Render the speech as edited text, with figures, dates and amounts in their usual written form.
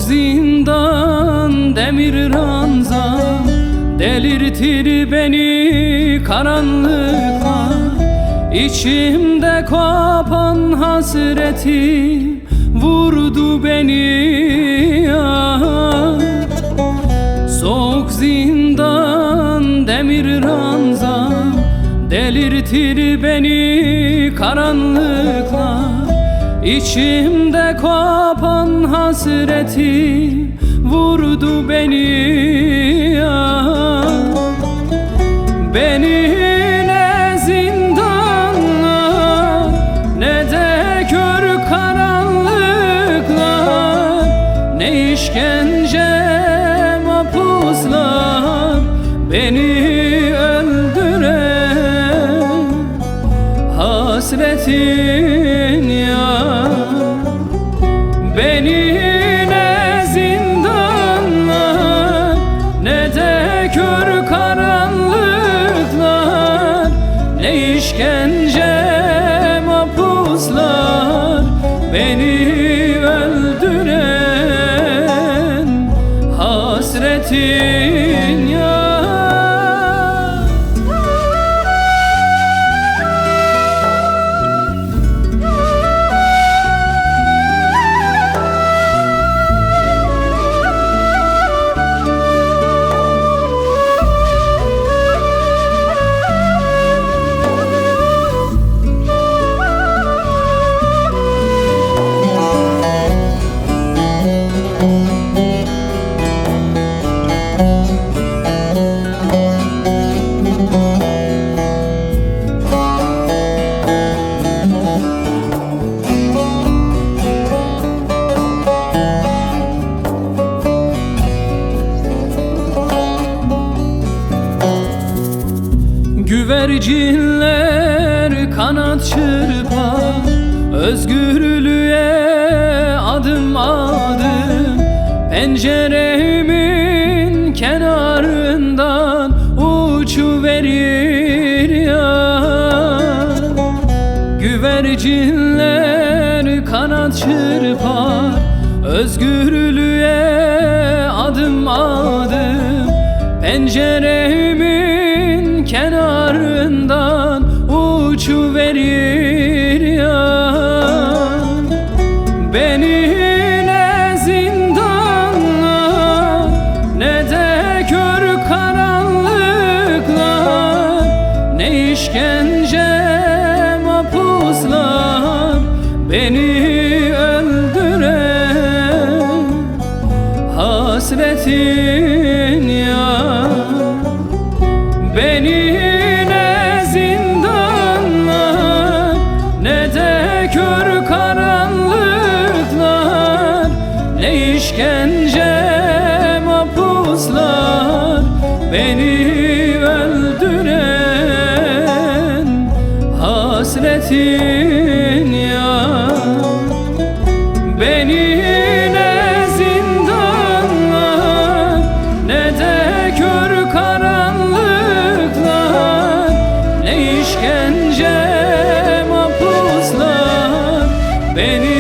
zindan demir ranzam, delirtir beni karanlıklar. İçimde kopan hasretim vurdu beni ya. Soğuk zindan demir ranzam, delirtir beni karanlıklar. İçimde kopan hasretim vurdu beni ya. Beni ne zindanlar ne de kör karanlıklar, ne işkence mahpuslar beni öldüren hasretin ya. Beni ne zindanlar ne de kör karanlıklar, ne işkence mahpuslar beni öldüren hasretin ya. Güvercinler kanat çırpar, özgürlüğe adım adım. Penceremin kenarından uçuverir ya. Güvercinler kanat çırpar, özgürlüğe adım adım. Penceremin kenarından uçuverir ya. Beni ne zindanlar ne de kör karanlıklar, ne işkence mahpuslar beni öldüren hasretin ya. Beni ne zindanlar ne de kör karanlıklar, ne işkence mahpuslar beni öldüren hasretin ya. Beni ne zindanlar ne de kör karanlıklar, ne işkence mahpuslar beni